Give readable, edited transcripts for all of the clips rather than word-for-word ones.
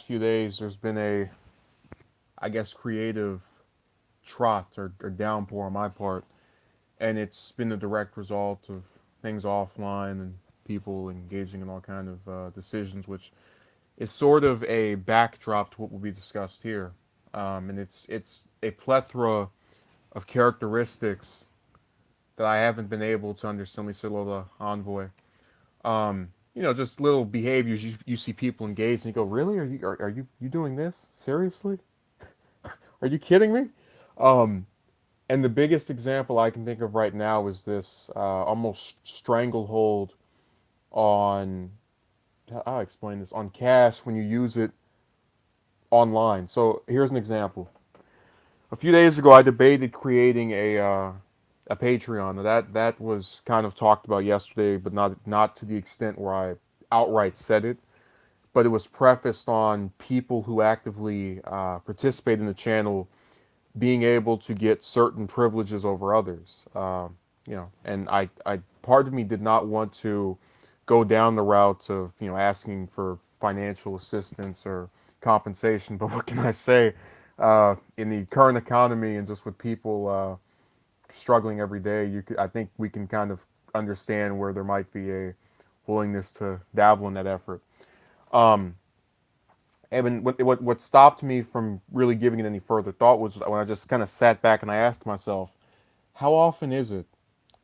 Few days, there's been a, I guess, creative trot or downpour on my part, and it's been a direct result of things offline and people engaging in all kind of decisions, which is sort of a backdrop to what will be discussed here, and it's a plethora of characteristics that I haven't been able to understand. Let me say the envoy. Just little behaviors you see people engage, and you go, "Really? Are you doing this seriously? Are you kidding me?" Um, and the biggest example I can think of right now is this almost stranglehold on. I'll explain this on cash when you use it online. So here's an example. A few days ago, I debated creating a Patreon. That was kind of talked about yesterday, but not to the extent where I outright said it. But it was prefaced on people who actively participate in the channel being able to get certain privileges over others. And I part of me did not want to go down the route of asking for financial assistance or compensation. But what can I say? In the current economy and just with people struggling every day, I think we can kind of understand where there might be a willingness to dabble in that effort. Um, and what stopped me from really giving it any further thought was when I just kind of sat back and I asked myself, how often is it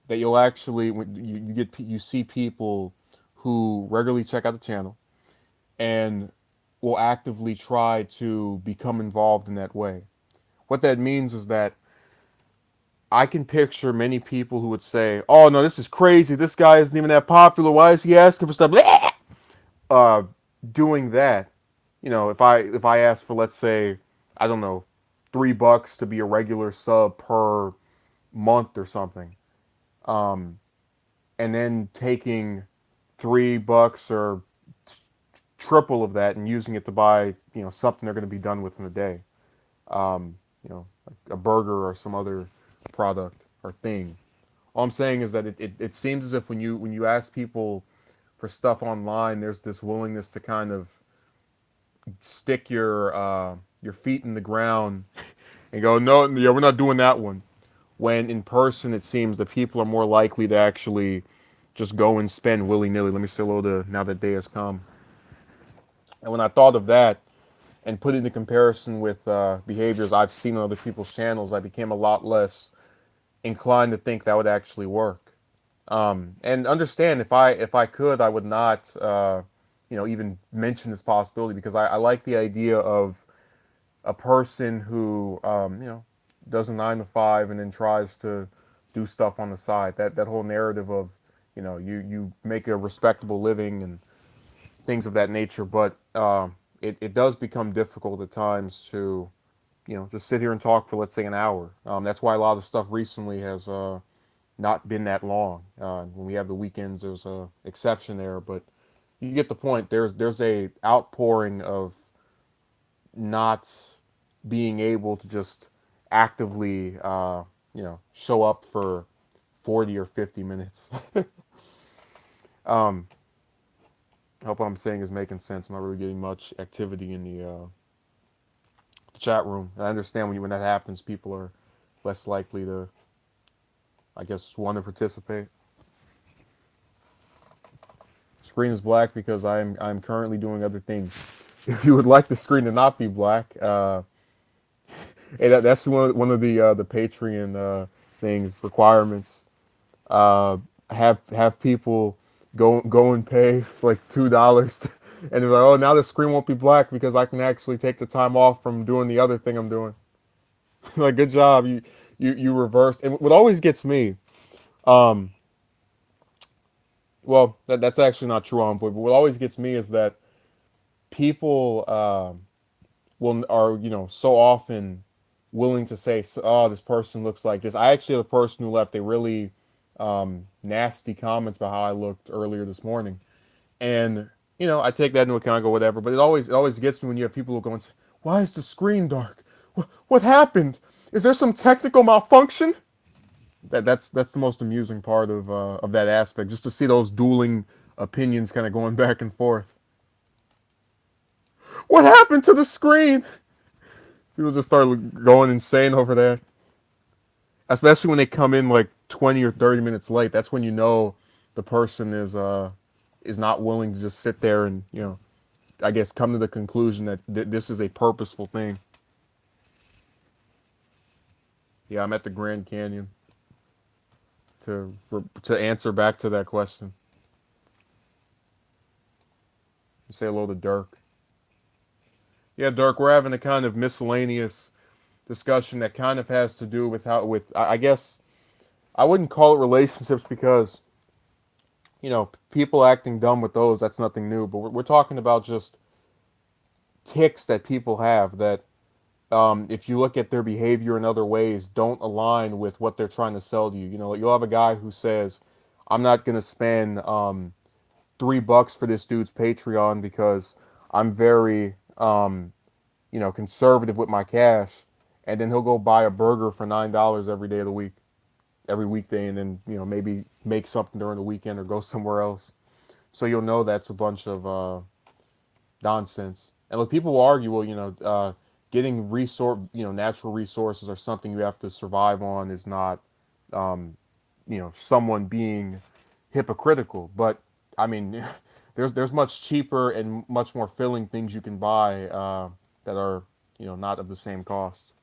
that you'll actually when you see people who regularly check out the channel and will actively try to become involved in that way? What that means is that I can picture many people who would say, "Oh no, this is crazy. This guy isn't even that popular. Why is he asking for stuff?" Uh, doing that, if I ask for, let's say, I don't know, $3 to be a regular sub per month or something, um, and then taking $3 or triple of that and using it to buy something they're going to be done with in a day, like a burger or some other product or thing. All I'm saying is that it seems as if when you ask people for stuff online, there's this willingness to kind of stick your feet in the ground and go, no, yeah, we're not doing that one. When in person, it seems that people are more likely to actually just go and spend willy nilly. Let me say hello to now that day has come. And when I thought of that and put it into comparison with behaviors I've seen on other people's channels, I became a lot less inclined to think that would actually work. And understand if I could, I would not even mention this possibility because I like the idea of a person who does a 9 to 5 and then tries to do stuff on the side. That whole narrative of you make a respectable living and things of that nature, but it does become difficult at times to just sit here and talk for, let's say, an hour. That's why a lot of stuff recently has not been that long. When we have the weekends, there's a exception there, but you get the point. There's a outpouring of not being able to just actively show up for 40 or 50 minutes. um, I hope what I'm saying is making sense. I'm not really getting much activity in the chat room. And I understand when that happens, people are less likely to, I guess, want to participate. Screen is black because I'm currently doing other things. If you would like the screen to not be black, hey, that's one of the Patreon things requirements. Uh, have people go and pay like $2, and they're like, oh, now the screen won't be black because I can actually take the time off from doing the other thing I'm doing. Like, good job, you reversed. And what always gets me, um, well, that's actually not true on point, but what always gets me is that people will are so often willing to say, "Oh, this person looks like this." I actually had a person who left a really nasty comments about how I looked earlier this morning, and I take that into account. I go whatever, but it always gets me when you have people who go and say, "Why is the screen dark? What happened? Is there some technical malfunction?" That's the most amusing part of that aspect, just to see those dueling opinions kind of going back and forth. What happened to the screen? People just start going insane over that. Especially when they come in like 20 or 30 minutes late. That's when you know the person is not willing to just sit there and, I guess come to the conclusion that this is a purposeful thing. Yeah, I'm at the Grand Canyon to answer back to that question. Say hello to Dirk. Yeah, Dirk, we're having a kind of miscellaneous discussion that kind of has to do with I guess I wouldn't call it relationships because people acting dumb with those, that's nothing new, but we're talking about just ticks that people have that, if you look at their behavior in other ways, don't align with what they're trying to sell to you. You'll have a guy who says, I'm not going to spend $3 for this dude's Patreon because I'm very conservative with my cash, and then he'll go buy a burger for $9 every day of the week, every weekday, and then maybe make something during the weekend or go somewhere else. So you'll know that's a bunch of nonsense. And look, people will argue, well, getting natural resources or something you have to survive on is not, um, someone being hypocritical. But I mean, there's much cheaper and much more filling things you can buy that are not of the same cost.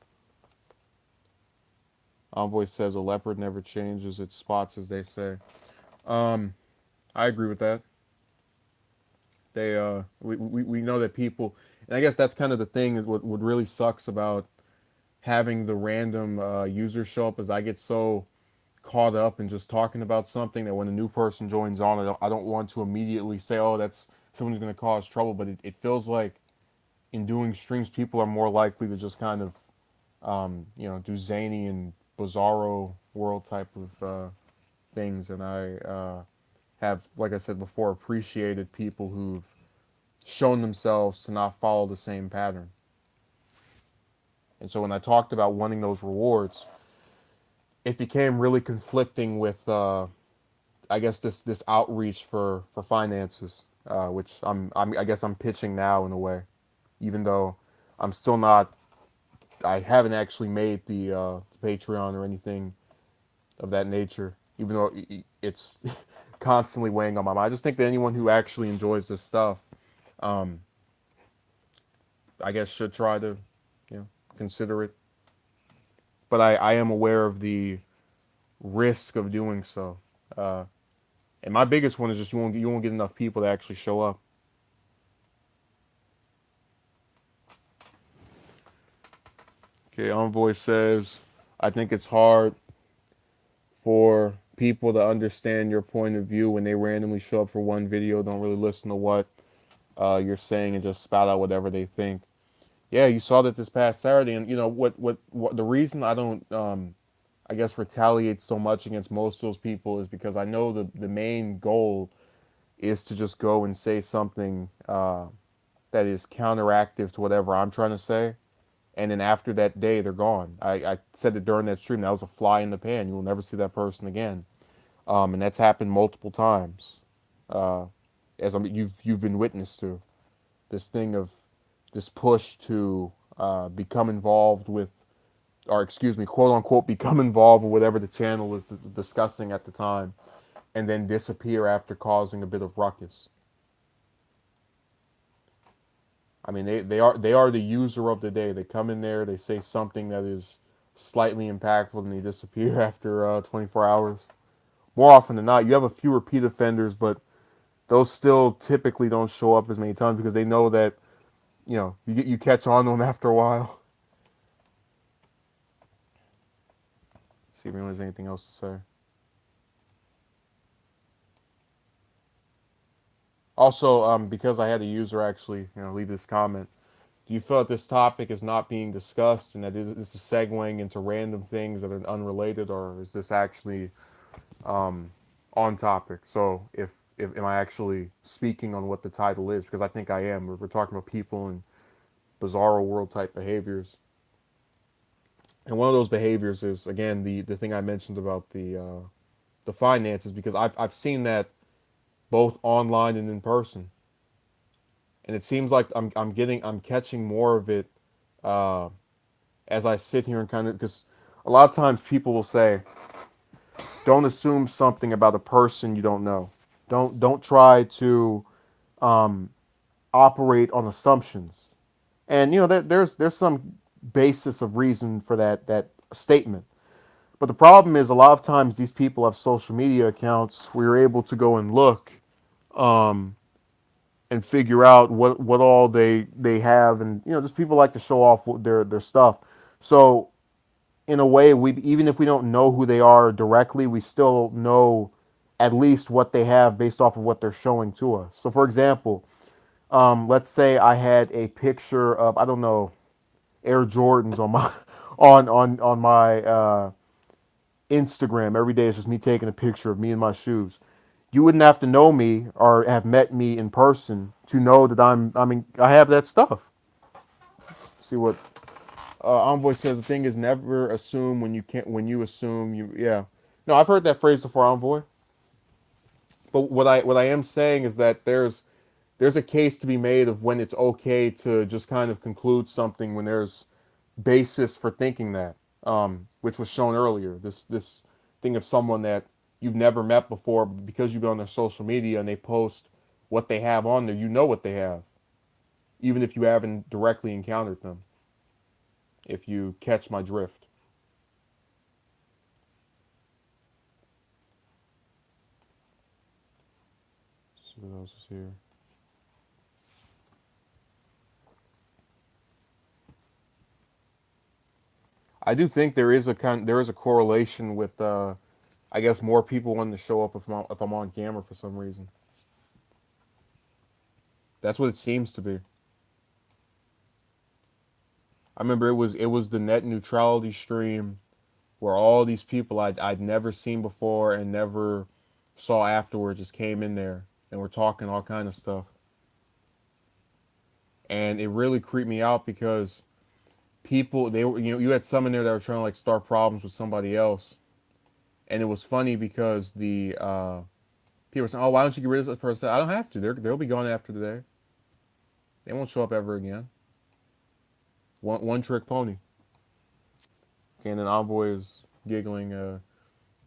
Envoy says a leopard never changes its spots, as they say. Um, I agree with that. We know that people, and I guess that's kind of the thing is what really sucks about having the random users show up is I get so caught up in just talking about something that when a new person joins on, I don't want to immediately say, oh, that's someone who's going to cause trouble. But it feels like in doing streams, people are more likely to just kind of, do zany and bizarro world type of things. And I have, like I said before, appreciated people who've shown themselves to not follow the same pattern. And so when I talked about wanting those rewards, it became really conflicting with, I guess, this outreach for finances, which I guess I'm pitching now in a way, even though I'm still not, I haven't actually made the Patreon or anything of that nature, even though it's constantly weighing on my mind. I just think that anyone who actually enjoys this stuff, um, I guess, should try to, consider it. But I am aware of the risk of doing so. Uh, and my biggest one is just you won't get enough people to actually show up. Okay, Envoy says, I think it's hard for people to understand your point of view when they randomly show up for one video, don't really listen to what you're saying and just spout out whatever they think. Yeah, you saw that this past Saturday, and what the reason I don't I guess retaliate so much against most of those people is because I know the main goal is to just go and say something that is counteractive to whatever I'm trying to say. And then after that day, they're gone. I said it during that stream. That was a fly in the pan. You will never see that person again. And that's happened multiple times, uh, as you've been witness to this thing of this push to become involved with, or excuse me, quote unquote, become involved with whatever the channel was discussing at the time, and then disappear after causing a bit of ruckus. I mean, they are the user of the day. They come in there, they say something that is slightly impactful, and they disappear after 24 hours. More often than not, you have a few repeat offenders, but those still typically don't show up as many times because they know that you catch on to them after a while. See if anyone has anything else to say. Also, because I had a user actually leave this comment. Do you feel that this topic is not being discussed and that this is segueing into random things that are unrelated, or is this actually on topic? So if am I actually speaking on what the title is? Because I think I am. We're talking about people and bizarro world type behaviors, and one of those behaviors is again the thing I mentioned about the finances, because I've seen that both online and in person, and it seems like I'm catching more of it uh, as I sit here and kind of, because a lot of times people will say, don't assume something about a person you don't know. Don't try to um, operate on assumptions. And there's some basis of reason for that statement. But the problem is a lot of times these people have social media accounts where you're able to go and look um, and figure out what all they have, and just people like to show off their stuff. So in a way, we even if we don't know who they are directly, we still know at least what they have based off of what they're showing to us. So for example, let's say I had a picture of, I don't know, Air Jordans on my on my Instagram. Every day it's just me taking a picture of me and my shoes. You wouldn't have to know me or have met me in person to know that I have that stuff. See what Envoy says. The thing is, never assume when you can't. When you assume, you yeah. No, I've heard that phrase before, Envoy. But what I am saying is that there's a case to be made of when it's okay to just kind of conclude something when there's basis for thinking that, which was shown earlier. This thing of someone that you've never met before, but because you've been on their social media and they post what they have on there, you know what they have, even if you haven't directly encountered them. If you catch my drift. Let's see what else is here. I do think there is a correlation with I guess more people wanting to show up if I'm on camera for some reason. That's what it seems to be. I remember it was the net neutrality stream where all these people I'd never seen before and never saw afterwards just came in there and were talking all kind of stuff. And it really creeped me out because people they were you had some in there that were trying to like start problems with somebody else. And it was funny because the people were saying, "Oh, why don't you get rid of this person?" I don't have to. They'll be gone after today. They won't show up ever again. One trick pony. And then Envoy is giggling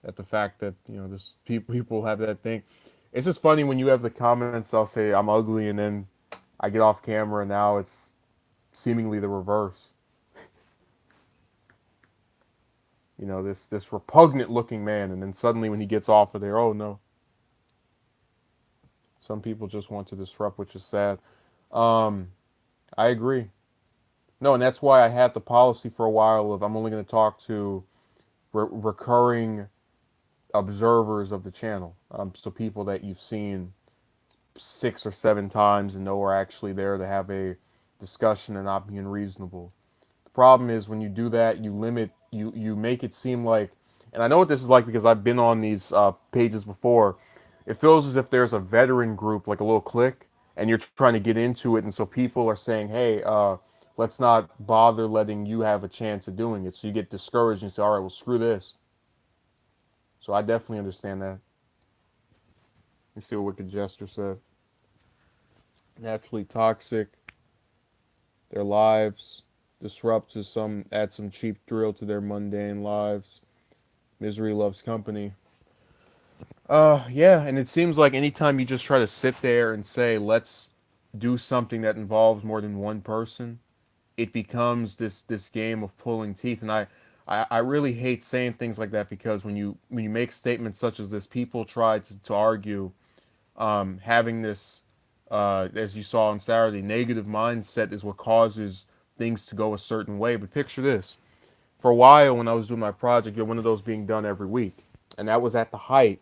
at the fact that this people have that thing. It's just funny when you have the comments. I'll say I'm ugly, and then I get off camera, and now it's seemingly the reverse. This repugnant looking man, and then suddenly when he gets off of there, oh no. Some people just want to disrupt, which is sad. Um, I agree. No, and that's why I had the policy for a while of I'm only going to talk to recurring observers of the channel. So people that you've seen 6 or 7 times and know are actually there to have a discussion and not be unreasonable. The problem is when you do that, you make it seem like, and I know what this is like because I've been on these pages before. It feels as if there's a veteran group, like a little clique, and you're trying to get into it, and so people are saying, "Hey, let's not bother letting you have a chance of doing it." So you get discouraged and say, "All right, well, screw this." So I definitely understand that. You see what Wicked Jester said. Naturally toxic. Their lives disrupt to some, add some cheap thrill to their mundane lives. Misery loves company. Yeah, and it seems like anytime you just try to sit there and say, let's do something that involves more than one person, it becomes this game of pulling teeth. And I really hate saying things like that because when you make statements such as this, people try to argue having this, as you saw on Saturday, negative mindset is what causes things to go a certain way. But picture this. For a while, when I was doing my project, you had one of those being done every week. And that was at the height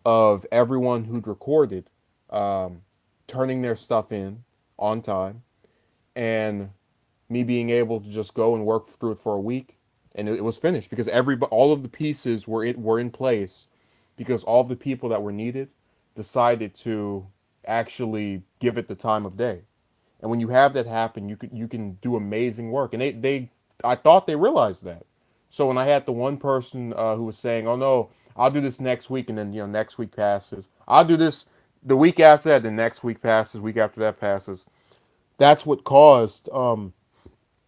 of everyone who'd recorded um, turning their stuff in on time and me being able to just go and work through it for a week. And it was finished because all of the pieces were in place because all of the people that were needed decided to actually give it the time of day. And when you have that happen, you can do amazing work. And they I thought they realized that. So when I had the one person who was saying, "Oh no, I'll do this next week," and then next week passes, I'll do this the week after that, the next week passes, week after that passes. That's what caused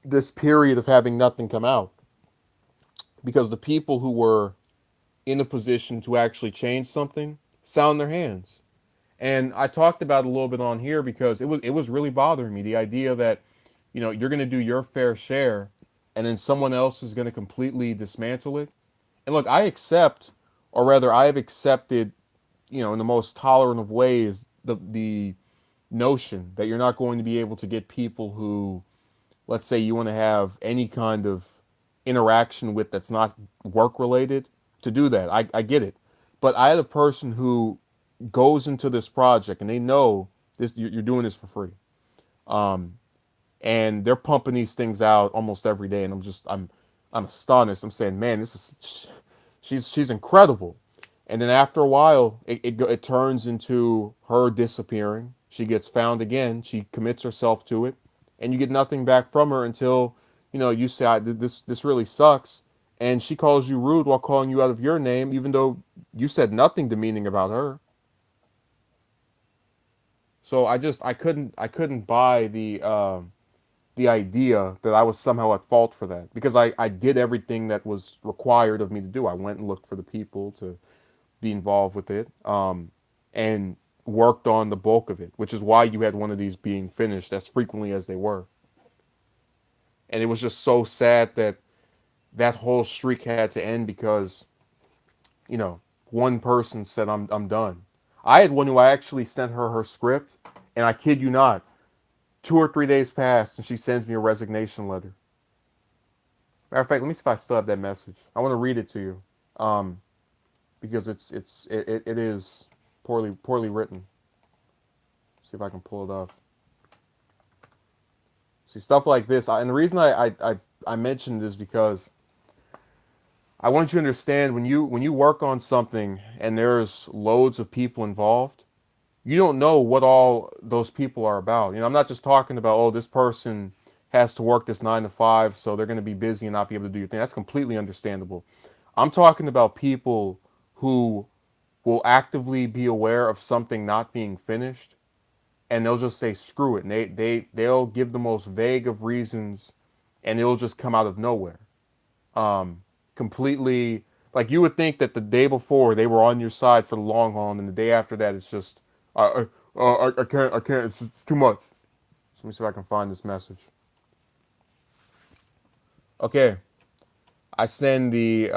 this period of having nothing come out, because the people who were in a position to actually change something sound their hands. And I talked about it a little bit on here because it was really bothering me, the idea that you're going to do your fair share and then someone else is going to completely dismantle it. And look, I accept, or rather I have accepted, in the most tolerant of ways, the notion that you're not going to be able to get people who, let's say, you want to have any kind of interaction with that's not work related, to do that. I get it. But I had a person who goes into this project and they know this, you're doing this for free. Um, and they're pumping these things out almost every day, and I'm astonished. I'm saying, man, this is she's incredible. And then after a while, it turns into her disappearing. She gets found again. She commits herself to it, and you get nothing back from her until you say, this really sucks, and she calls you rude while calling you out of your name, even though you said nothing demeaning about her. So I couldn't buy the idea that I was somehow at fault for that, because I did everything that was required of me to do. I went and looked for the people to be involved with it, and worked on the bulk of it, which is why you had one of these being finished as frequently as they were. And it was just so sad that that whole streak had to end because, you know, one person said, I'm done. I had one who I actually sent her script, and I kid you not, 2 or 3 days passed, and she sends me a resignation letter. Matter of fact, let me see if I still have that message. I want to read it to you, because it is poorly written. See if I can pull it up. See, stuff like this, and the reason I mentioned this because I want you to understand, when you work on something and there's loads of people involved, you don't know what all those people are about. I'm not just talking about, oh, this person has to work this 9 to 5, so they're going to be busy and not be able to do your thing. That's completely understandable. I'm talking about people who will actively be aware of something not being finished, and they'll just say screw it, and they'll give the most vague of reasons, and it'll just come out of nowhere. Um, Completely, like, you would think that the day before they were on your side for the long haul, and then the day after that it's just, I can't, it's too much. So let me see if I can find this message. Okay, I send the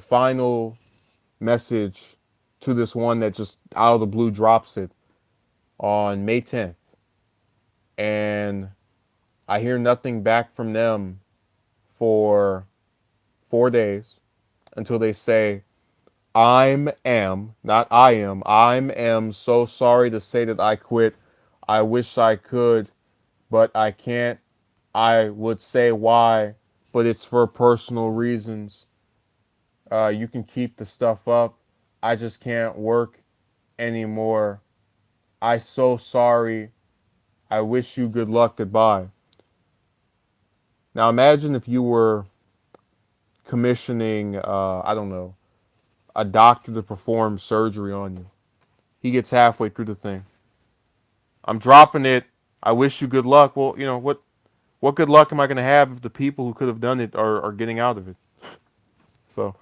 final message to this one that just out of the blue drops it on May 10th, and I hear nothing back from them for 4 days until they say, I'm so sorry to say that I quit. I wish I could, but I can't. I would say why, but it's for personal reasons. You can keep the stuff up. I just can't work anymore. I so sorry. I wish you good luck. Goodbye. Now imagine if you were commissioning, I don't know, a doctor to perform surgery on you. He gets halfway through the thing. I'm dropping it. I wish you good luck. Well, what good luck am I going to have if the people who could have done it are getting out of it? So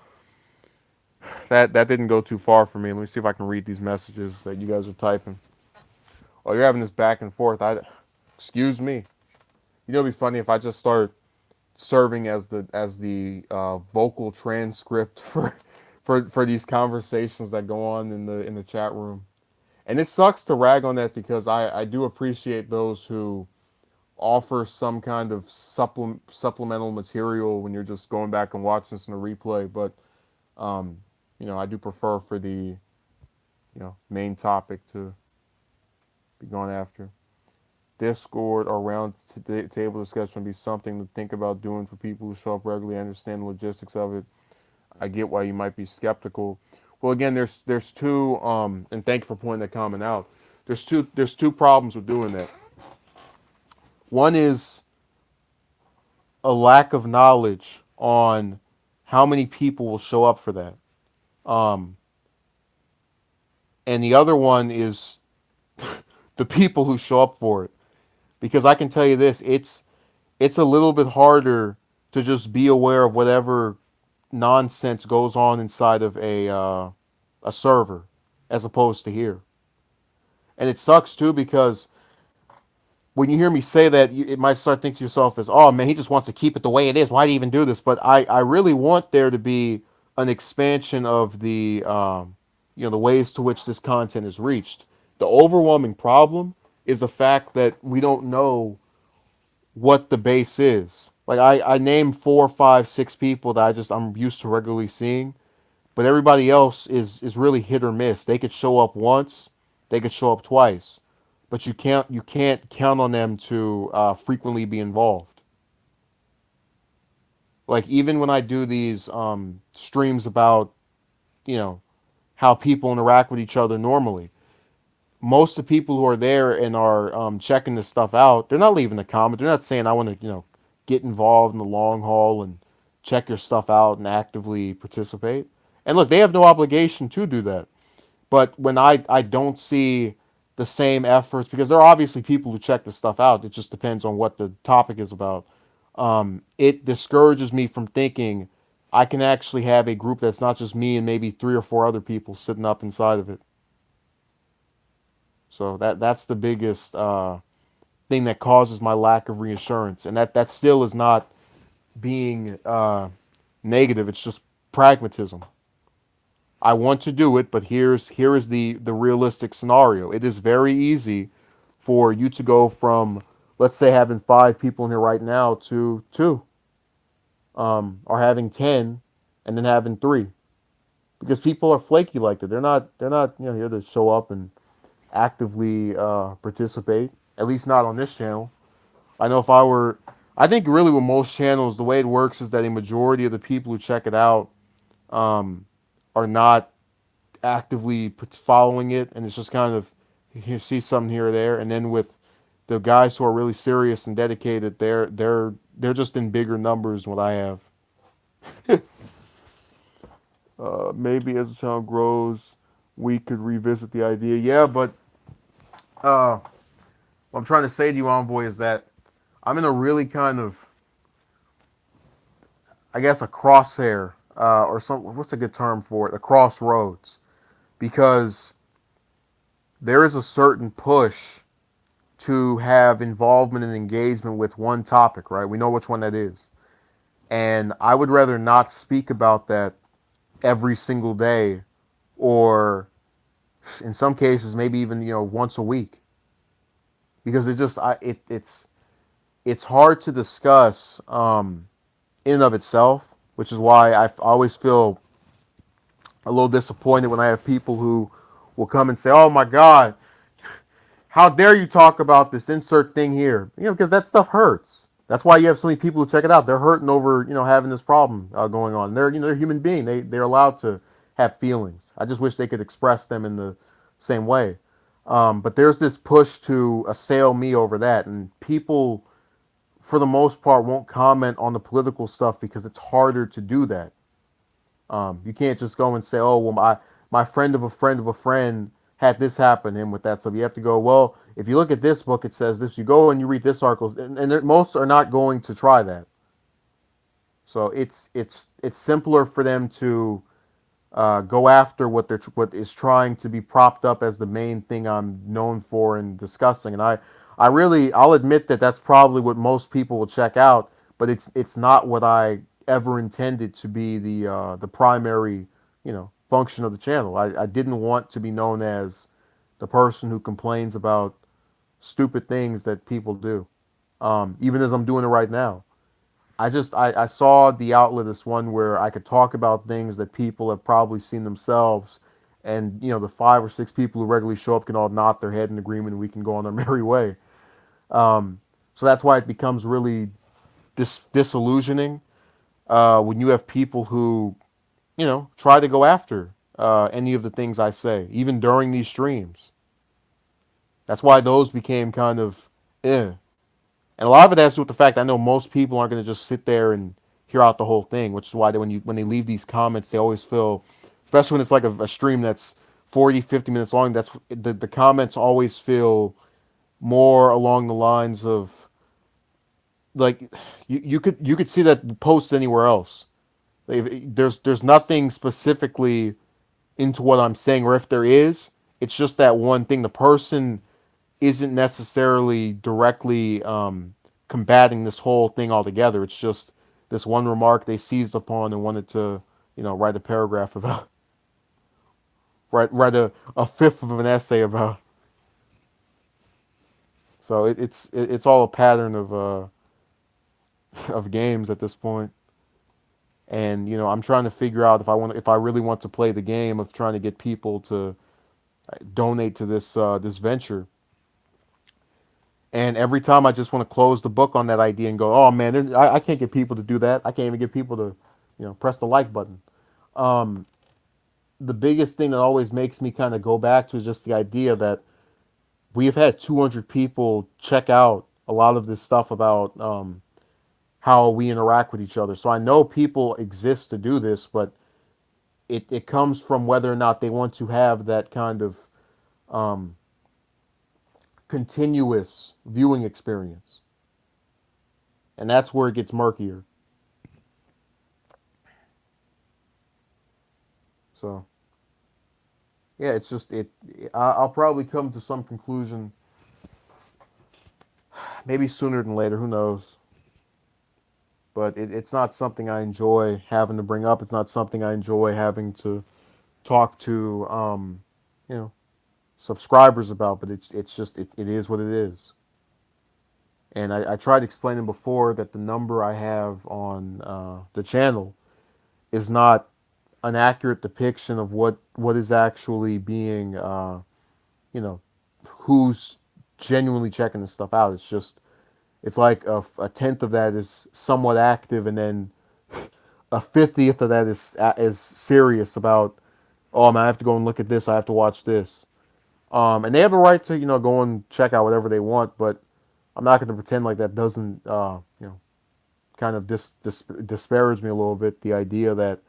that didn't go too far for me. Let me see if I can read these messages that you guys are typing. Oh, you're having this back and forth. Excuse me. It'd be funny if I just start serving as the vocal transcript for these conversations that go on in the chat room. And it sucks to rag on that because I do appreciate those who offer some kind of supplemental material when you're just going back and watching this in a replay. But I do prefer for the main topic to be gone after. Discord or round table discussion would be something to think about doing for people who show up regularly, understand the logistics of it. I get why you might be skeptical. Well, again, there's two, and thank you for pointing that comment out. There's two problems with doing that. One is a lack of knowledge on how many people will show up for that. Um, and the other one is the people who show up for it. because I can tell you this, it's a little bit harder to just be aware of whatever nonsense goes on inside of a server as opposed to here. And it sucks too because when you hear me say that, it might start thinking to yourself as, oh man, he just wants to keep it the way it is. Why do you even do this? But I really want there to be an expansion of the ways to which this content is reached. The overwhelming problem is the fact that we don't know what the base is. Like I named 4, 5, 6 people that I'm used to regularly seeing, but everybody else is really hit or miss. They could show up once, they could show up twice, but you can't count on them to frequently be involved. Like even when I do these streams about you know how people interact with each other normally, most of the people who are there and are checking this stuff out, they're not leaving a comment. They're not saying I want to get involved in the long haul and check your stuff out and actively participate. And look, they have no obligation to do that. But when I don't see the same efforts, because there are obviously people who check this stuff out, it just depends on what the topic is about. It discourages me from thinking I can actually have a group that's not just me and maybe 3 or 4 other people sitting up inside of it. So that's the biggest thing that causes my lack of reassurance, and that still is not being negative. It's just pragmatism. I want to do it, but here is the realistic scenario. It is very easy for you to go from, let's say, having 5 people in here right now to 2, or having 10, and then having 3, because people are flaky like that. They're not here to show up and actively participate. At least not on this channel. I know if I were, I think really with most channels, the way it works is that a majority of the people who check it out um, are not actively following it, and it's just kind of you see something here or there. And then with the guys who are really serious and dedicated, they're just in bigger numbers than what I have. Maybe as the channel grows, we could revisit the idea. Yeah, but what I'm trying to say to you, Envoy, is that I'm in a really kind of, I guess, a crosshair, or some. What's a good term for it? A crossroads, because there is a certain push to have involvement and engagement with one topic, right? We know which one that is, and I would rather not speak about that every single day, or in some cases maybe even once a week, because it's hard to discuss in and of itself, which is why I always feel a little disappointed when I have people who will come and say, "Oh my God, how dare you talk about this insert thing here?" Because that stuff hurts. That's why you have so many people who check it out. They're hurting over having this problem going on. They're a human being. They're allowed to have feelings. I just wish they could express them in the same way. But there's this push to assail me over that, and people, for the most part, won't comment on the political stuff because it's harder to do that. You can't just go and say, "Oh, well, my friend of a friend of a friend had this happen to him with that." So you have to go, "Well, if you look at this book, it says this." You go and you read this article, and most are not going to try that. So it's simpler for them to go after what is trying to be propped up as the main thing I'm known for and discussing. And I'll admit that that's probably what most people will check out, but it's not what I ever intended to be the primary function of the channel. I didn't want to be known as the person who complains about stupid things that people do, even as I'm doing it right now. I saw the outlet as one where I could talk about things that people have probably seen themselves, and the 5 or 6 people who regularly show up can all nod their head in agreement, and we can go on our merry way. So that's why it becomes really disillusioning when you have people who try to go after any of the things I say, even during these streams. That's why those became kind of eh. And a lot of it has to do with the fact I know most people aren't going to just sit there and hear out the whole thing, which is why when they leave these comments, they always feel, especially when it's like a stream that's 40, 50 minutes long, that's the comments always feel more along the lines of like you could see that post anywhere else. There's nothing specifically into what I'm saying, or if there is, it's just that one thing. The person isn't necessarily directly combating this whole thing altogether. It's just this one remark they seized upon and wanted to, write a paragraph about, write a fifth of an essay about. So it's all a pattern of games at this point. And I'm trying to figure out if I really want to play the game of trying to get people to donate to this venture. And every time I just want to close the book on that idea and go, oh man, I can't get people to do that. I can't even get people to, press the like button. Um, the biggest thing that always makes me kind of go back to is just the idea that we have had 200 people check out a lot of this stuff about how we interact with each other. So I know people exist to do this, but it comes from whether or not they want to have that kind of um, continuous viewing experience. And that's where it gets murkier. So yeah, it's just it. I'll probably come to some conclusion, maybe sooner than later. Who knows? But it's not something I enjoy having to bring up. It's not something I enjoy having to talk to, you know, subscribers about. But it's just it is what it is. And I tried explaining before that the number I have on the channel is not an accurate depiction of what is actually being, you know, who's genuinely checking this stuff out. It's like a tenth of that is somewhat active, and then a 50th of that is serious about. Oh man, I have to go and look at this. I have to watch this. And they have the right to go and check out whatever they want, but I'm not going to pretend like that doesn't kind of disparage me a little bit. The idea that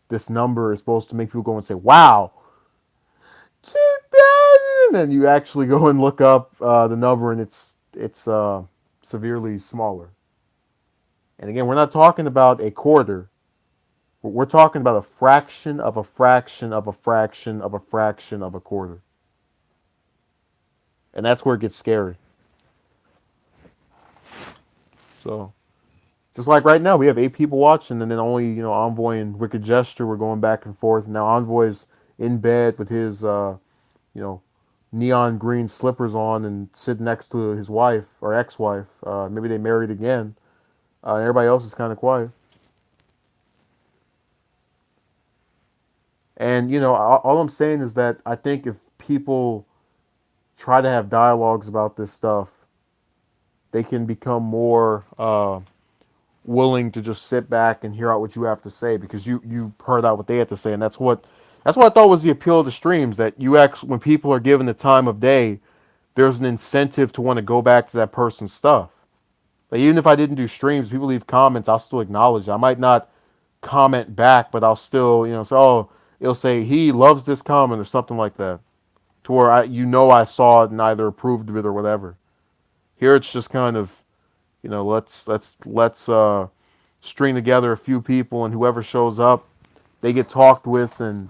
this number is supposed to make people go and say, "Wow, 2,000," and you actually go and look up the number, and it's severely smaller. And again, we're not talking about a quarter. We're talking about a fraction of a fraction of a fraction of a fraction of a quarter, and that's where it gets scary. So, just like right now, we have 8 people watching, and then only Envoy and Wicked Gesture were going back and forth. And now Envoy's in bed with his you know neon green slippers on and sitting next to his wife or ex-wife. Maybe they married again. Everybody else is kind of quiet. And all I'm saying is that I think if people try to have dialogues about this stuff, they can become more willing to just sit back and hear out what you have to say, because you heard out what they had to say, and that's what I thought was the appeal of the streams. That you actually, when people are given the time of day, there's an incentive to want to go back to that person's stuff. Like, even if I didn't do streams, people leave comments, I'll still acknowledge it. I might not comment back, but I'll still say, oh, it'll say he loves this comment or something like that, to where I saw it and either approved of it or whatever. Here it's just kind of, let's string together a few people, and whoever shows up, they get talked with, and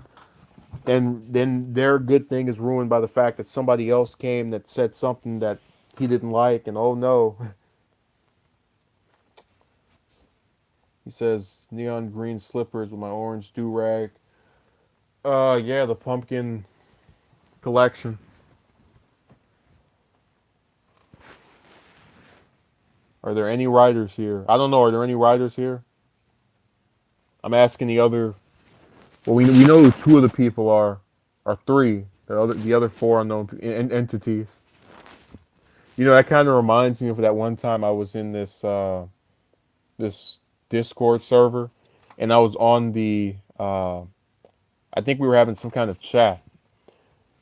then their good thing is ruined by the fact that somebody else came that said something that he didn't like, and oh no, he says neon green slippers with my orange do rag. Yeah, the pumpkin collection. Are there any writers here? I don't know. Are there any writers here? I'm asking the other. Well, we know who two of the people are three. The other four unknown entities. That kind of reminds me of that one time I was in this Discord server, and I was on the. I think we were having some kind of chat,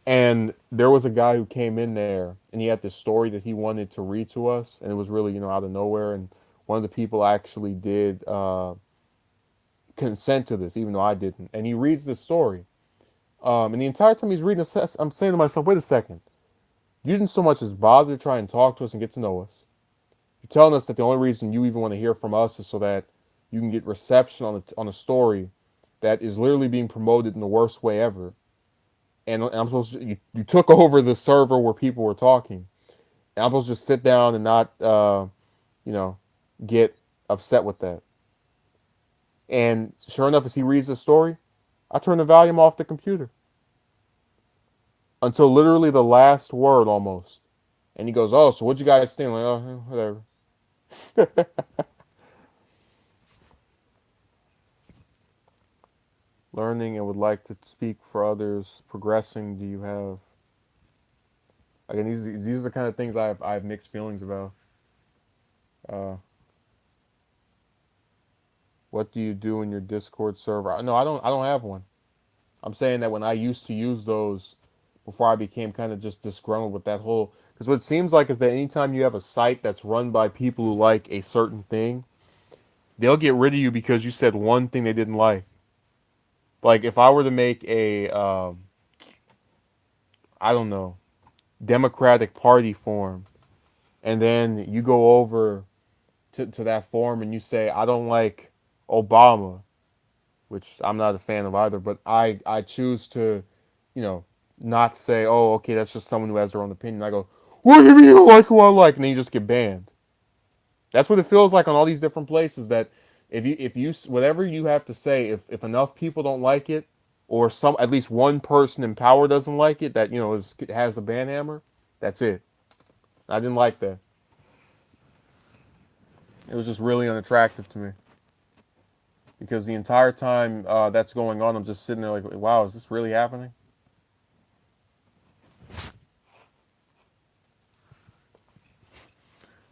and there was a guy who came in there, and he had this story that he wanted to read to us, and it was really out of nowhere. And one of the people actually did consent to this, even though I didn't. And he reads this story, and the entire time he's reading this, I'm saying to myself, wait a second. You didn't so much as bother to try and talk to us and get to know us. You're telling us that the only reason you even want to hear from us is so that you can get reception on a story that is literally being promoted in the worst way ever. And I'm supposed to, you took over the server where people were talking. And I'm supposed to just sit down and not, you know, get upset with that. And sure enough, as he reads the story, I turn the volume off the computer until literally the last word almost. And he goes, "Oh, so what you guys think?" I'm like, oh, whatever. Learning and would like to speak for others. Progressing. Do you have? Again, these are the kind of things I have mixed feelings about. Uh, what do you do in your Discord server? No, I don't have one. I'm saying that when I used to use those before I became kind of just disgruntled with that whole. Because what it seems like is that anytime you have a site that's run by people who like a certain thing, they'll get rid of you because you said one thing they didn't like. Like if I were to make a, I don't know, Democratic Party form, and then you go over to that form and you say, I don't like Obama, which I'm not a fan of either, but I choose to, you know, not say, oh, okay, that's just someone who has their own opinion. I go, what do you mean you don't like who I like? And then you just get banned. That's what it feels like on all these different places. That if you whatever you have to say, if enough people don't like it, or some at least one person in power doesn't like it, that has a ban hammer, that's it. I didn't like that. It was just really unattractive to me because the entire time that's going on, I'm just sitting there like, wow, is this really happening?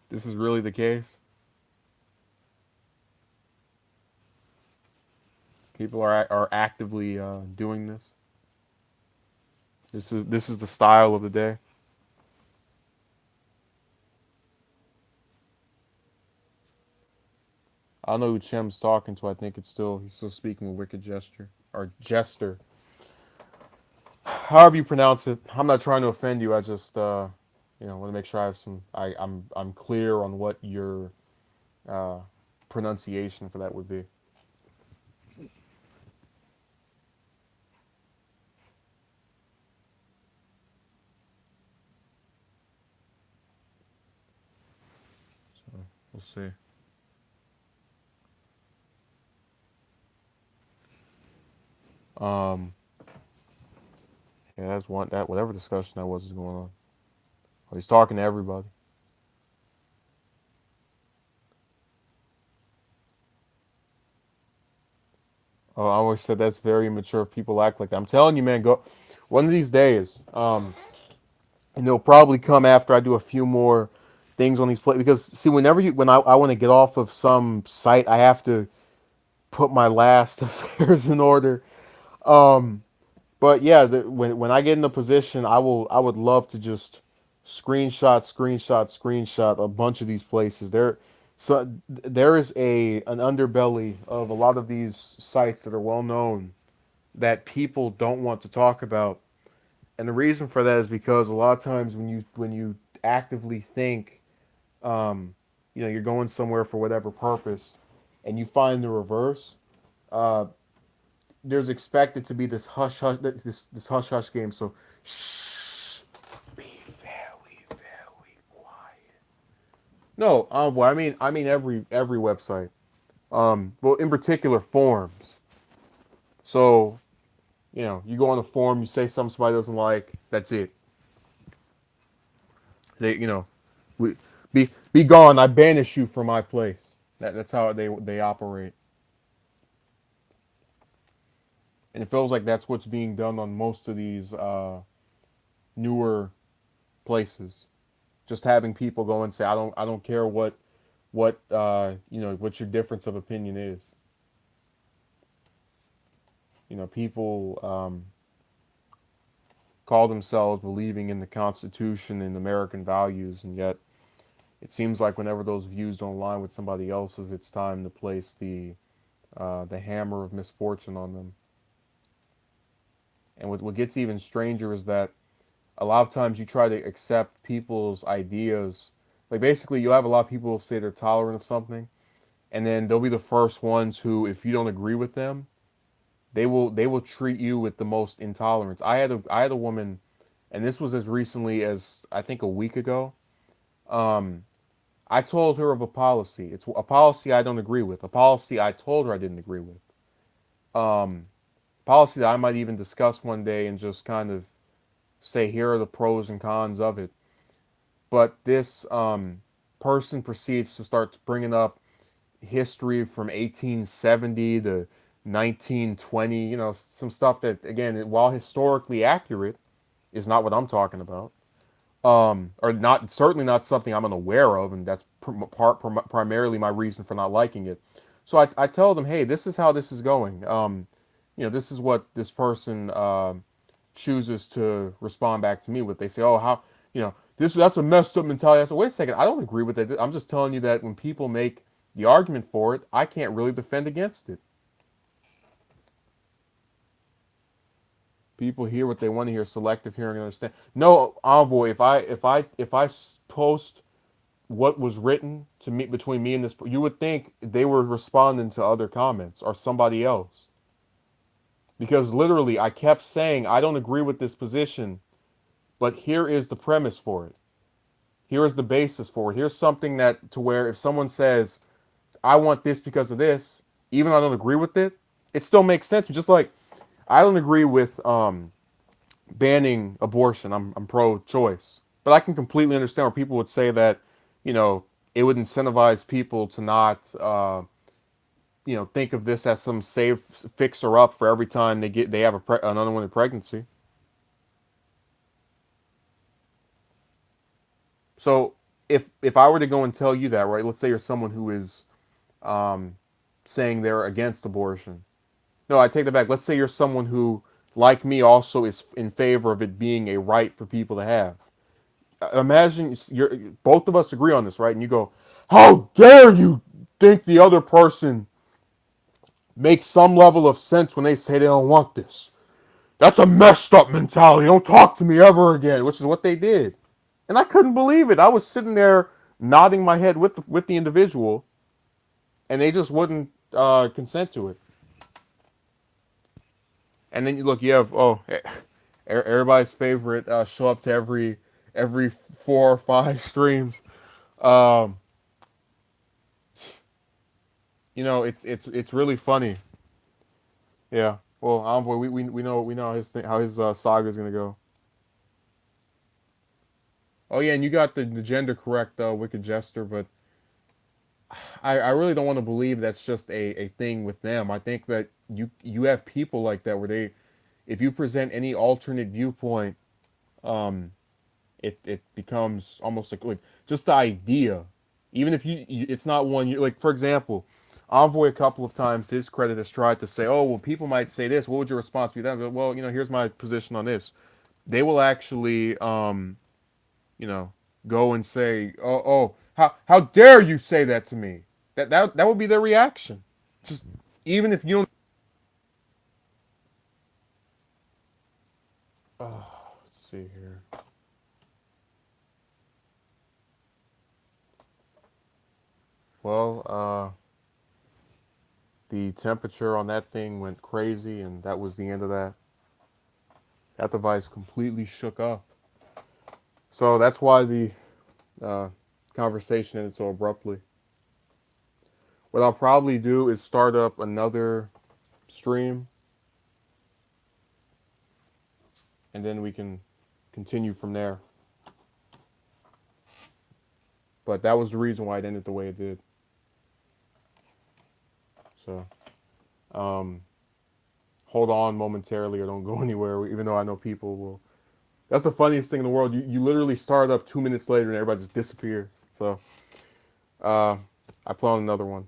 This is really the case. People are actively doing this. This is the style of the day. I don't know who Chim's talking to. I think he's still speaking with Wicked Gesture or Jester. However you pronounce it. I'm not trying to offend you. I just want to make sure I have some. I'm clear on what your uh, pronunciation for that would be. So we'll see. Um, yeah, that's one that whatever discussion that was is going on. Oh, he's talking to everybody. Oh, I always said that's very immature if people act like that. I'm telling you, man, go one of these days. And they'll probably come after I do a few more things on these plays because see, when I want to get off of some site, I have to put my last affairs in order. Um, but yeah, when I get in a position, I would love to just screenshot a bunch of these places. There is an underbelly of a lot of these sites that are well known that people don't want to talk about. And the reason for that is because a lot of times when you actively think, um, you're going somewhere for whatever purpose, and you find the reverse, uh, there's expected to be this hush hush this hush hush game. So shh, be very quiet. No, well, I mean every website. Well, in particular forums. So you go on a forum, you say something somebody doesn't like. That's it. We be gone. I banish you from my place. That's how they operate, and it feels like that's what's being done on most of these newer places. Just having people go and say, I don't care what your difference of opinion is. People call themselves believing in the Constitution and American values, and yet it seems like whenever those views don't align with somebody else's, it's time to place the hammer of misfortune on them. And what gets even stranger is that a lot of times you try to accept people's ideas. Like basically, you have a lot of people say they're tolerant of something, and then they'll be the first ones who, if you don't agree with them, they will treat you with the most intolerance. I had a woman, and this was as recently as I think a week ago. Um, I told her of a policy. It's a policy I don't agree with. A policy I told her I didn't agree with. Um, Policy that I might even discuss one day and just kind of say here are the pros and cons of it. But this person proceeds to start bringing up history from 1870 to 1920. You know, some stuff that again, while historically accurate, is not what I'm talking about. Or not, certainly not something I'm unaware of, and that's primarily my reason for not liking it. So I tell them, hey, this is how this is going. This is what this person chooses to respond back to me with. They say, oh, how, that's a messed up mentality. I said, wait a second, I don't agree with that. I'm just telling you that when people make the argument for it, I can't really defend against it. People hear what they want to hear, selective hearing and understand. No, Envoy, if I post what was written to me between me and this, you would think they were responding to other comments or somebody else. Because literally, I kept saying I don't agree with this position, but here is the premise for it. Here is the basis for it. Here's something that to where if someone says I want this because of this, even though I don't agree with it, it still makes sense. Just like I don't agree with banning abortion. I'm pro-choice, but I can completely understand where people would say that, it would incentivize people to not, think of this as some safe fixer up for every time they have an unwanted pregnancy. So if I were to go and tell you that, right? Let's say you're someone who is um, saying they're against abortion. No, I take that back. Let's say you're someone who, like me, also is in favor of it being a right for people to have. Imagine both of us agree on this, right? And you go, "How dare you think the other person makes some level of sense when they say they don't want this? That's a messed up mentality. Don't talk to me ever again," which is what they did. And I couldn't believe it. I was sitting there nodding my head with the individual, and they just wouldn't consent to it. And then you look, you have everybody's favorite show up to every 4 or 5 streams. Um, it's really funny. Yeah. Well, Envoy, we know how his saga is gonna go. Oh yeah, and you got the gender correct, Wicked Jester, but I really don't want to believe that's just a thing with them. I think that you have people like that where if you present any alternate viewpoint, um, it becomes almost like just the idea. Even if it's not one you like. For example, Envoy a couple of times to his credit has tried to say, oh well, people might say this. What would your response be? That well, here's my position on this. They will actually you know, go and say, "Oh, how dare you say that to me?" That would be their reaction. Just even if you don't. Let's see here. Well, the temperature on that thing went crazy, and that was the end of that. That device completely shook up. So that's why the uh, conversation ended so abruptly. What I'll probably do is start up another stream, and then we can continue from there. But that was the reason why it ended the way it did. So, um, hold on momentarily or don't go anywhere, even though I know people will. That's the funniest thing in the world. You literally start up 2 minutes later and everybody just disappears. So, I put on another one.